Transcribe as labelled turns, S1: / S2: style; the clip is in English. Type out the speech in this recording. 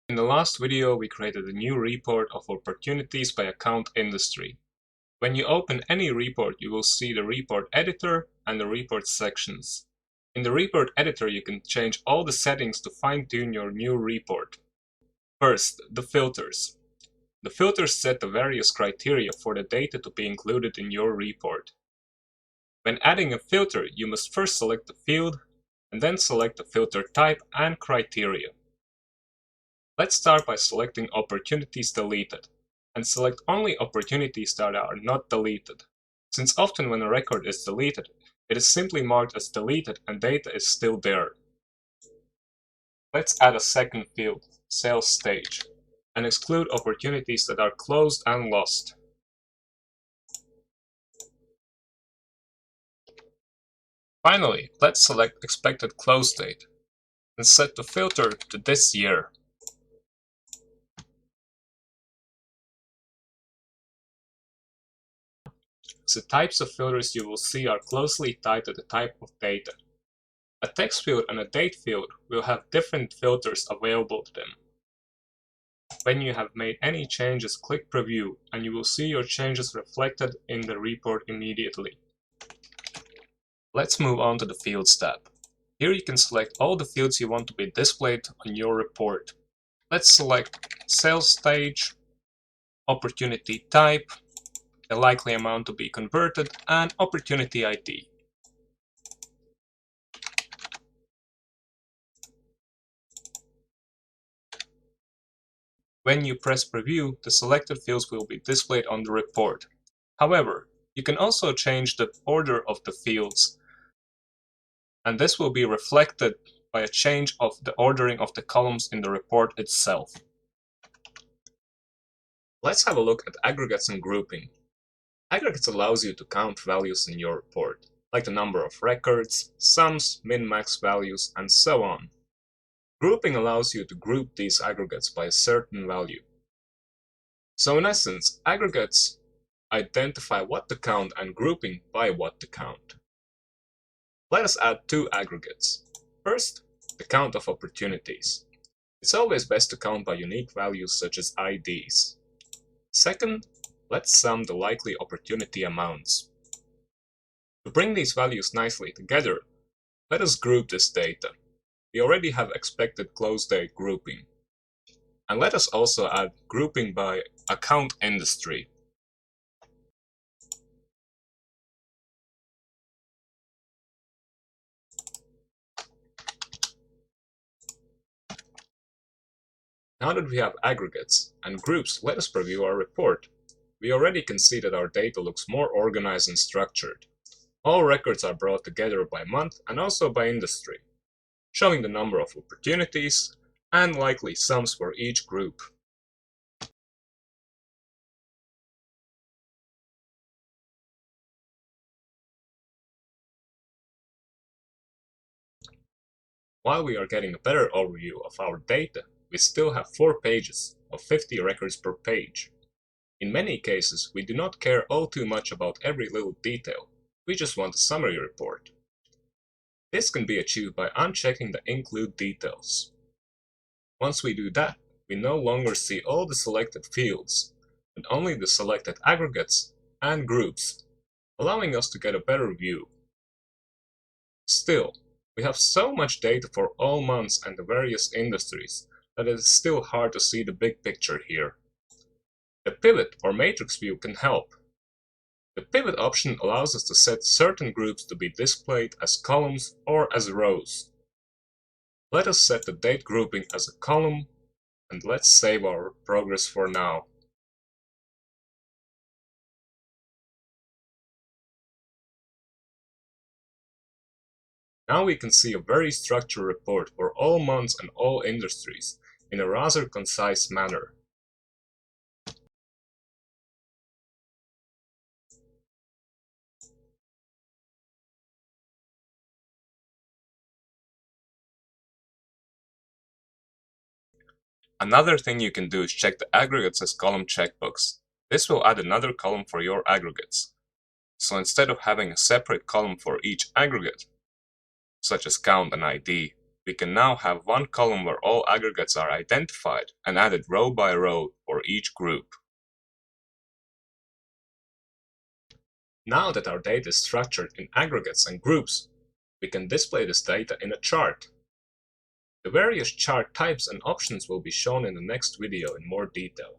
S1: In the last video, we created a new report of opportunities by account industry. When you open any report, you will see the report editor and the report sections. In the report editor, you can change all the settings to fine-tune your new report. First, the filters. The filters set the various criteria for the data to be included in your report. When adding a filter, you must first select the field and then select the filter type and criteria. Let's start by selecting opportunities deleted and select only opportunities that are not deleted, since often when a record is deleted, it is simply marked as deleted and data is still there. Let's add a second field, sales stage, and exclude opportunities that are closed and lost. Finally, let's select expected close date and set the filter to this year. The types of filters you will see are closely tied to the type of data. A text field and a date field will have different filters available to them. When you have made any changes, click Preview and you will see your changes reflected in the report immediately. Let's move on to the Fields tab. Here you can select all the fields you want to be displayed on your report. Let's select Sales Stage, Opportunity Type, the likely amount to be converted, and Opportunity ID. When you press Preview, the selected fields will be displayed on the report. However, you can also change the order of the fields, and this will be reflected by a change of the ordering of the columns in the report itself. Let's have a look at Aggregates and Grouping. Aggregates allows you to count values in your report, like the number of records, sums, min-max values, and so on. Grouping allows you to group these aggregates by a certain value. So in essence, aggregates identify what to count and grouping by what to count. Let us add two aggregates. First, the count of opportunities. It's always best to count by unique values such as IDs. Second, let's sum the likely opportunity amounts. To bring these values nicely together, let us group this data. We already have expected close date grouping. And let us also add grouping by account industry. Now that we have aggregates and groups, let us preview our report. We already can see that our data looks more organized and structured. All records are brought together by month and also by industry, showing the number of opportunities and likely sums for each group. While we are getting a better overview of our data, we still have 4 pages of 50 records per page. In many cases, we do not care all too much about every little detail, we just want a summary report. This can be achieved by unchecking the Include Details. Once we do that, we no longer see all the selected fields, but only the selected aggregates and groups, allowing us to get a better view. Still, we have so much data for all months and the various industries that it is still hard to see the big picture here. The pivot or matrix view can help. The pivot option allows us to set certain groups to be displayed as columns or as rows. Let us set the date grouping as a column, and let's save our progress for now. Now we can see a very structured report for all months and all industries in a rather concise manner. Another thing you can do is check the aggregates as column checkbooks. This will add another column for your aggregates. So instead of having a separate column for each aggregate, such as count and ID, We can now have one column where all aggregates are identified and added row by row for each group. Now that our data is structured in aggregates and groups, we can display this data in a chart. The various chart types and options will be shown in the next video in more detail.